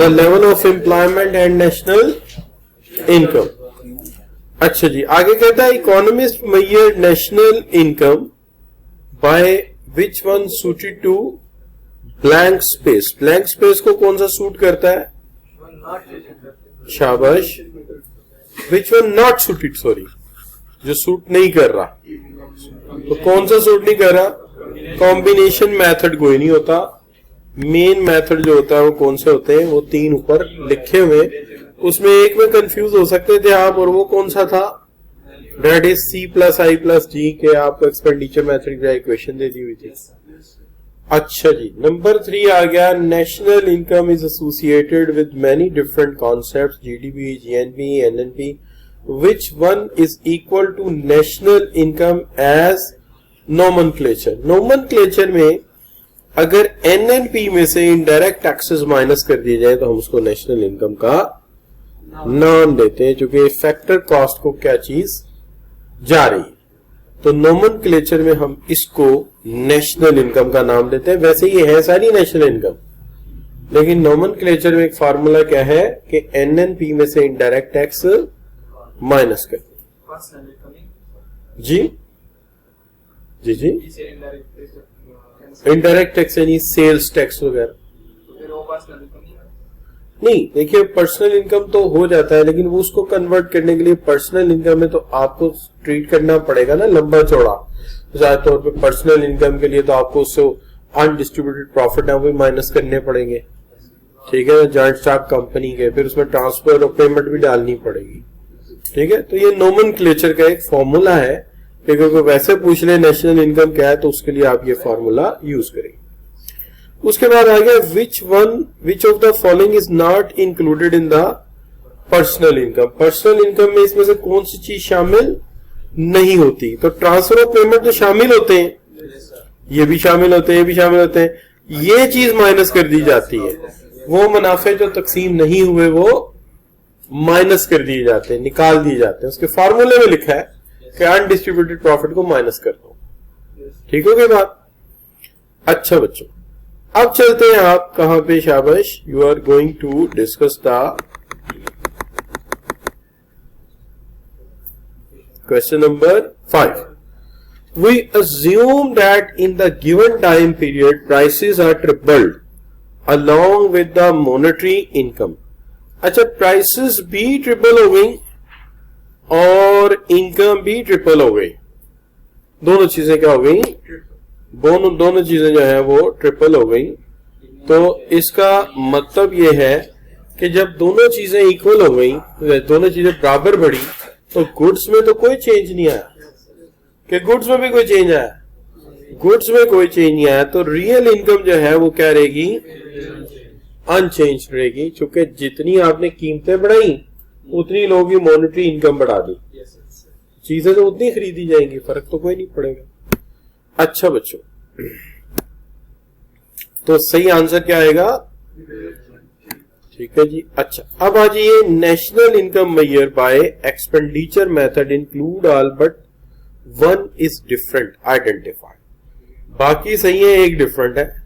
The level of employment and national income. अच्छा जी, आगे कहता है economist measure national income by which one suited to blank space. Blank space को कौन सा सूट करता है? शाबाश। Which one not suited, sorry, जो सूट नहीं कर रहा। तो कौन सा सूट नहीं कर रहा? कॉम्बिनेशन मेथड कोई नहीं होता। मेन मेथड जो होता है वो कौन से होते हैं? वो तीन ऊपर लिखे हुए, उसमें एक में कंफ्यूज हो सकते थे आप, और वो कौन सा था? That is C plus I plus G के आपको एक्सपेंडिचर मेथड की इक्वेशन दे दी हुई थी। अच्छा जी, नंबर 3 आ गया। National income is associated with many different concepts, GDP, GNP, NNP, which one is equal to national income as nomenclature? nomenclature में अगर NNP में से इनडायरेक्ट टैक्सेस माइनस कर दिए जाए तो हम उसको नेशनल इनकम का नाम देते हैं, क्योंकि फैक्टर कॉस्ट को क्या चीज जा रही है। तो नोमेनक्लेचर में हम इसको नेशनल इनकम का नाम देते हैं। वैसे ये है सारी नेशनल इनकम, लेकिन नोमेनक्लेचर में एक फार्मूला क्या है कि NNP में से इनडायरेक्ट टैक्स माइनस कर जी जी जी इनडायरेक्ट टैक्स यानी सेल्स टैक्स वगैरह नहीं। देखिए, पर्सनल इनकम तो हो जाता है, लेकिन वो उसको कन्वर्ट करने के लिए पर्सनल इनकम में तो आपको ट्रीट करना पड़ेगा ना लंबा चौड़ा। ज्यादा तौर पे पर्सनल इनकम के लिए तो आपको उससे अनडिस्ट्रीब्यूटेड प्रॉफिट है वो माइनस करने पड़ेंगे, ठीक है, जॉइंट स्टॉक कंपनी के, फिर उसमें ट्रांसफर और पेमेंट भी डालनी पड़ेगी, ठीक है। तो ये नोमेनक्लेचर का एक फॉर्मूला है कि अगर वैसे पूछ ले नेशनल इनकम क्या है तो उसके लिए आप ये फॉर्मूला यूज करेंगे। उसके बाद आ गया which of the following is not included in the personal income. Personal income में इसमें से कौन सी चीज शामिल नहीं होती? तो ट्रांसफर ऑफ पेमेंट तो शामिल होते हैं, ये भी शामिल होते हैं, ये भी शामिल होते हैं, ये चीज माइनस कर दी जाती है। वो मुनाफे जो तकसीम नहीं हुए वो माइनस कर दिए जाते हैं, निकाल दिए जाते हैं। उसके फॉर्मूले में लिखा है कि अनडिस्ट्रीब्यूटेड प्रॉफिट को माइनस कर दो। ठीक हो गई बात? अच्छा बच्चों, अब चलते हैं आप कहां पे? शाबाश, you are going to discuss the question number 5. We assume that in the given time period prices are tripled along with the monetary income. अच्छा, प्राइसेस भी ट्रिपल हो गई और इनकम भी ट्रिपल हो गई। दोनों चीजें क्या हो गई? दोनों चीजें जो है वो ट्रिपल हो गई। तो इसका मतलब ये है कि जब दोनों चीजें इक्वल हो गई, दोनों चीजें बराबर बढ़ी, तो गुड्स में तो कोई चेंज नहीं आया। कि गुड्स में भी कोई चेंज आया? गुड्स में कोई चेंज नहीं आया। तो रियल इनकम जो है वो क्या रहेगी? अनचेंज रहेगी, क्योंकि जितनी आपने कीमतें बढ़ाई उतनी लोगों की मॉनेटरी इनकम बढ़ा दी, चीजें तो उतनी खरीदी जाएंगी, फर्क तो कोई नहीं पड़ेगा। अच्छा बच्चों, तो सही आंसर क्या आएगा? ठीक है जी। अच्छा, अब आ जाइए, national income measure by expenditure method include all but one is different identified. बाकी सही है, एक डिफरेंट है।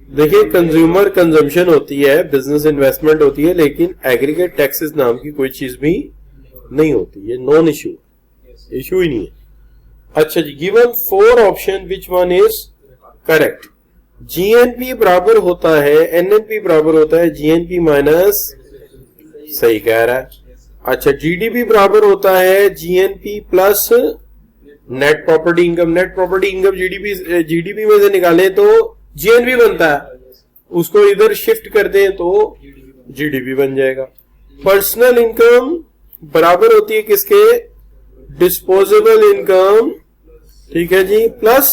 देखिए, कंज्यूमर कंजम्पशन होती है, बिजनेस इन्वेस्टमेंट होती है, लेकिन एग्रीगेट टैक्सेस नाम की कोई चीज भी नहीं होती। ये नॉन इश्यू ही नहीं है। अच्छा जी, given 4 option which one is correct? GNP बराबर होता है NNP बराबर होता है GNP माइनस, सही कह रहा है। अच्छा, GDP बराबर होता है GNP plus net property income. Net property income GDP में से निकाले तो GNP बनता है, उसको इधर शिफ्ट कर दें तो GDP बन जाएगा। पर्सनल इनकम बराबर होती है किसके? डिस्पोजेबल इनकम, ठीक है जी, प्लस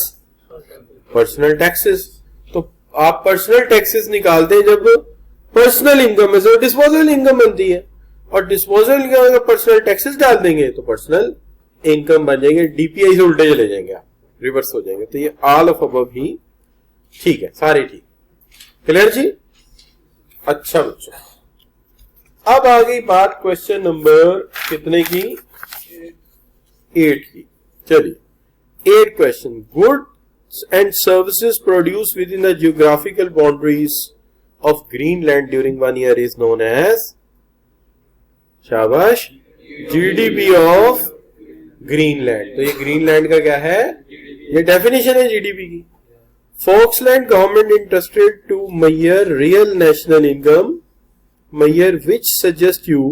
पर्सनल टैक्सेस। तो आप पर्सनल टैक्सेस निकालते हैं जब पर्सनल इनकम में से डिस्पोजेबल इनकम बनती है, और डिस्पोजेबल इनकम अगर पर्सनल टैक्सेस डाल देंगे तो पर्सनल इनकम बन जाएंगे। DPI से उल्टे चले जाएंगे, आप रिवर्स हो जाएंगे। तो ये ऑल ऑफ अबव ही ठीक है, सारे ठीक। क्लियर जी? अच्छा बच्चों, अब आ गई बात क्वेश्चन नंबर कितने की? 8 की। चलिए, 8 question. Goods and services produce within the geographical boundaries of Greenland during 1 year is known as, शाबाश, GDP of Greenland. तो ये ग्रीनलैंड का क्या है, ये डेफिनेशन है जीडीपी की. Falkland government interested to measure real national income, measure which suggest you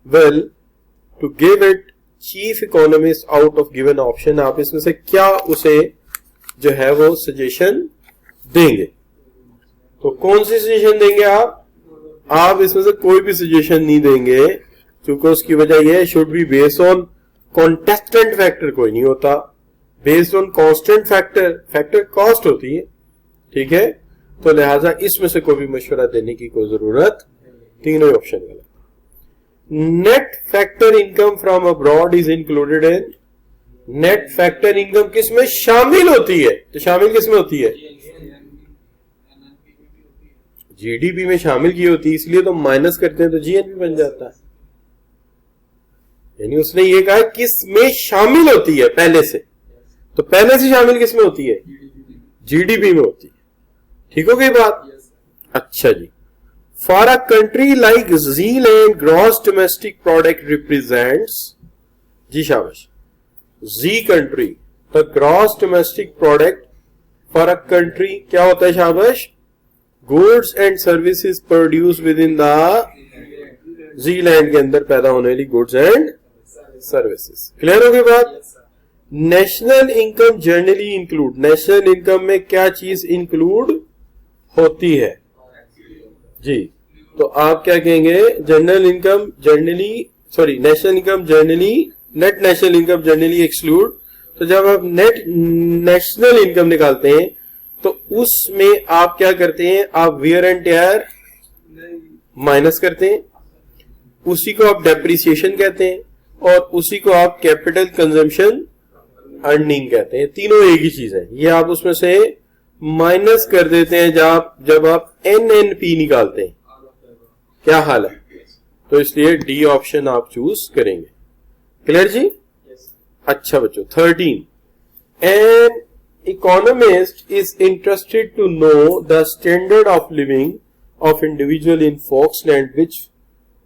well to give it chief economist out of given option. आप इसमें से क्या उसे जो है वो सजेशन देंगे. तो कौन सी सजेशन देंगे आप इसमें से कोई भी सजेशन नहीं देंगे, क्योंकि उसकी वजह यह should be based on contestant factor. कोई नहीं होता based on constant factor cost होती है. ठीक है, तो लिहाजा इसमें से कोई भी मशवरा देने की कोई जरूरत, तीनों ऑप्शन गलत. Net factor income from abroad is included in. Net factor income किसमें शामिल होती है, तो शामिल किसमें होती है, जीडीपी में शामिल की होती है, इसलिए तो माइनस करते हैं तो जीएनपी बन जाता है. यानी उसने ये कहा किसमें शामिल होती है पहले से, तो पहले से शामिल किसमें होती है, जीडीपी में होती है. ठीक हो गई बात. अच्छा जी. For a country like Zealand gross domestic product represents, जी शाबाश, जी country, the gross domestic product for a country क्या होता है, शाबाश, goods and services produce within the Zealand के अंदर पैदा होने वाली गुड्स एंड सर्विसेज. क्लियर हो गई बात. National income generally include, national income में क्या चीज इंक्लूड होती है जी, तो आप क्या कहेंगे, general income generally, sorry national income generally, net national income generally exclude. तो जब आप नेट नेशनल इनकम निकालते हैं तो उसमें आप क्या करते हैं, आप वियर एंड टेयर माइनस करते हैं, उसी को आप डेप्रिसिएशन कहते हैं, और उसी को आप कैपिटल कंजम्पशन अर्निंग कहते हैं. तीनों एक ही चीज है. ये आप उसमें से माइनस कर देते हैं जब आप एनएनपी निकालते हैं. क्या हाल है, तो इसलिए डी ऑप्शन आप चूज करेंगे. क्लियर जी. अच्छा बच्चों. 13, an economist is interested to know the standard of living of individual in Foxland which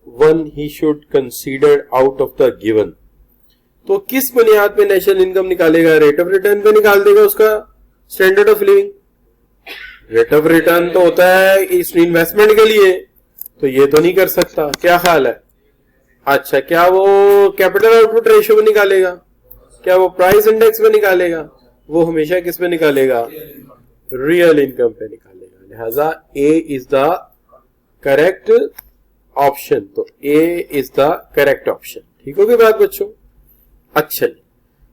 one he should consider out of the given. तो किस बुनियाद पे नेशनल इनकम निकालेगा, रेट ऑफ रिटर्न पे निकाल देगा उसका standard of living. Rate of return तो होता है इस इन्वेस्टमेंट के लिए, तो ये तो नहीं कर सकता. क्या ख्याल है. अच्छा, क्या वो कैपिटल आउटपुट रेशियो में निकालेगा, क्या वो प्राइस इंडेक्स में निकालेगा, वो हमेशा किस पे निकालेगा, रियल इनकम पे निकालेगा. लिहाजा ए इज द करेक्ट ऑप्शन. तो ए इज द करेक्ट ऑप्शन. ठीक होगी बात बच्चों. अच्छा जी,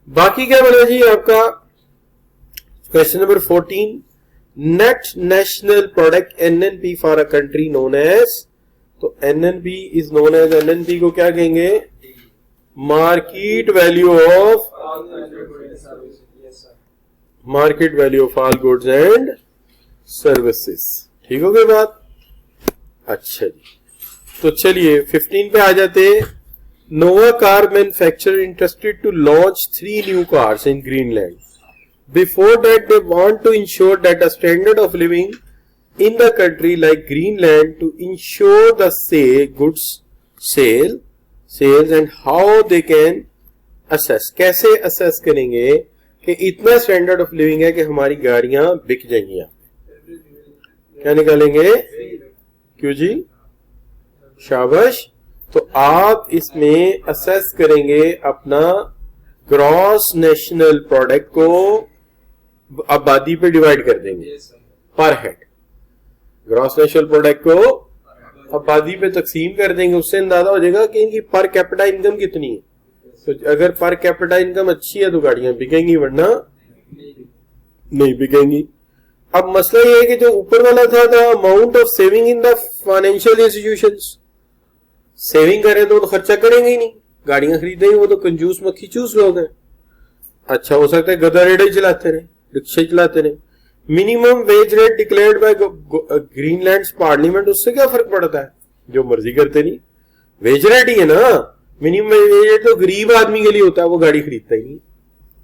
बाकी क्या बना जी आपका question number 14. Net national product NNP for a country known as, तो NNP is known as, NNP को क्या कहेंगे, market value of, market value of all goods and services. ठीक हो गई बात. अच्छा जी, तो चलिए 15 पे आ जाते. Nova car manufacturer interested to launch 3 new cars in Greenland. Before that, they want to ensure that the standard of living in the country like Greenland to ensure the goods sales and how they can assess. कैसे assess करेंगे कि इतना standard of living है कि हमारी गाड़ियां बिक जाएंगी. क्या निकालेंगे, क्यों जी, शाबाश. तो आप इसमें असेस करेंगे अपना ग्रॉस नेशनल प्रोडक्ट को आबादी पे डिवाइड कर देंगे पर हेड. ग्रॉस नेशनल प्रोडक्ट को आबादी पे तकसीम कर देंगे, उससे अंदाजा हो जाएगा कि इनकी पर कैपिटा इनकम कितनी है. तो अगर पर कैपिटा इनकम अच्छी है तो गाड़ियां बिकेंगी, वरना नहीं बिकेंगी. अब मसला ये है कि जो ऊपर वाला था the amount of saving in the financial institutions, saving करें तो खर्चा करेंगे ही नहीं, गाड़ियां खरीदेंगे, वो तो कंजूस मक्खी चूस लोग हैं. अच्छा, हो सकता है गधा रेडे चलाते रहे, रिक्शे चलाते रहे. Minimum wage rate declared by Greenland parliament, उससे क्या फर्क पड़ता है, जो मर्जी करते नहीं, वेज रेट ही है ना. मिनिमम वेज रेट तो गरीब आदमी के लिए होता है, वो गाड़ी खरीदता ही नहीं.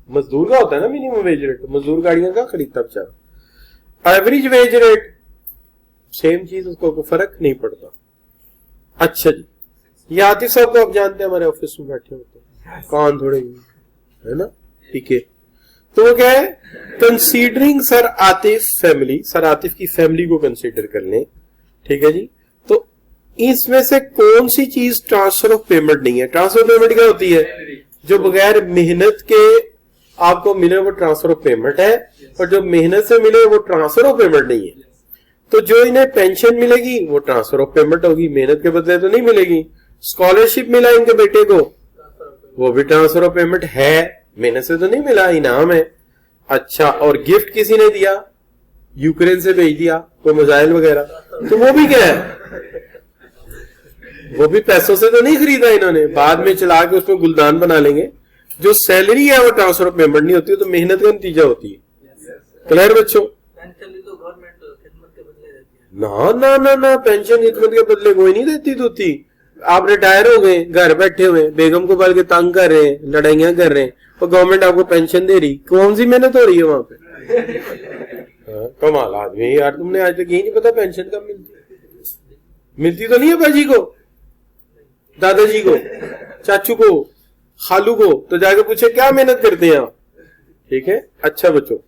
मजदूर का होता है ना मिनिमम वेज रेट, मजदूर गाड़ियां का खरीदता बेचारा. एवरेज वेज रेट सेम चीज, उसको कोई फर्क नहीं पड़ता। अच्छा जी, ये आतिफ साहब को आप जानते हैं, हमारे ऑफिस में बैठे होते हैं, कान थोड़े है ना, ठीक है। तो वो क्या है, considering sir Atif family, sir Atif की फैमिली को कंसीडर कर लें, ठीक है जी। तो इसमें से कौन सी चीज ट्रांसफर ऑफ पेमेंट नहीं है? ट्रांसफर ऑफ पेमेंट क्या होती है? जो बगैर मेहनत के आपको मिले वो ट्रांसफर ऑफ पेमेंट है, और जो मेहनत से मिले वो ट्रांसफर ऑफ पेमेंट नहीं है। तो जो इन्हें पेंशन मिलेगी वो ट्रांसफर ऑफ पेमेंट होगी, मेहनत के बदले तो नहीं मिलेगी। स्कॉलरशिप मिला इनके बेटे को, वो भी ट्रांसफर ऑफ पेमेंट है, मेहनत से तो नहीं मिला, इनाम है। अच्छा, और गिफ्ट किसी ने दिया, यूक्रेन से भेज दिया कोई मिसाइल वगैरह, तो वो भी क्या है, वो भी पैसों से तो नहीं खरीदा इन्होंने, बाद में चला के उसमें गुलदान बना लेंगे। जो सैलरी है वो ट्रांसफर ऑफ पेमेंट नहीं होती, तो मेहनत का नतीजा होती है। क्लियर बच्चों? ना ना ना ना, पेंशन खिदमत के बदले कोई नहीं देती होती। आप रिटायर हो गए, घर बैठे हुए, बेगम को बल्कि तंग कर रहे हैं, लड़ाइयां कर रहे हैं, और गवर्नमेंट आपको पेंशन दे रही, कौन सी मेहनत हो रही है वहां पे? कमाल आदमी यार, तुमने आज तक यही नहीं पता पेंशन कब मिलती तो नहीं है बाजी को, दादाजी को, चाचू को, खालू को, तो जाके पूछे क्या मेहनत करते हैं आप, ठीक है। अच्छा बच्चों,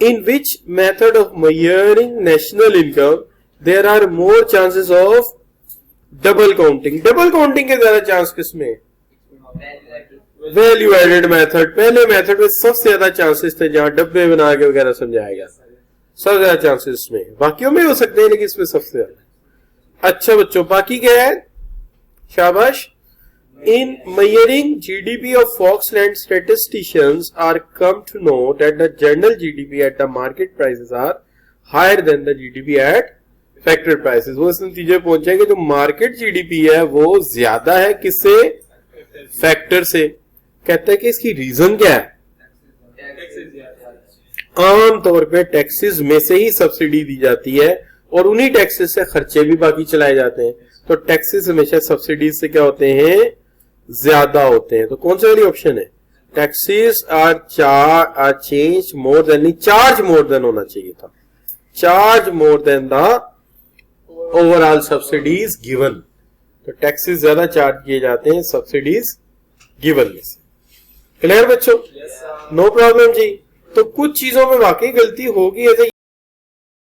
in which method of measuring national income there are more chances of double counting? Double counting के ज्यादा चांस किसमें? Value added method. पहले मेथड में सबसे ज्यादा चांसेस थे, जहां डब्बे बना के वगैरह समझाएगा, सबसे ज्यादा चांसेस इसमें, बाकियों में हो सकते हैं लेकिन इसमें सबसे ज्यादा। अच्छा बच्चों, बाकी क्या है? शाबाश। In measuring GDP of Foxland, statisticians are come to know that the general GDP at the market prices are higher than the GDP at factor prices. वो इस नतीजे पहुंचे कि जो मार्केट GDP है वो ज्यादा है किससे? फैक्टर से। कहते हैं कि इसकी रीजन क्या है? आमतौर पे टैक्सेस में से ही सब्सिडी दी जाती है, और उन्हीं टैक्सेस से खर्चे भी बाकी चलाए जाते हैं। तो टैक्सेस हमेशा सब्सिडीज से क्या होते हैं? ज्यादा होते हैं। तो कौन सा वाली ऑप्शन है? Taxes are change more than, charge more than होना चाहिए था, charge more than the overall subsidies given. तो टैक्सेस ज्यादा चार्ज किए जाते हैं सब्सिडीज गिवन में से। क्लियर बच्चों? नो प्रॉब्लम जी। तो कुछ चीजों में वाकई गलती होगी, ऐसे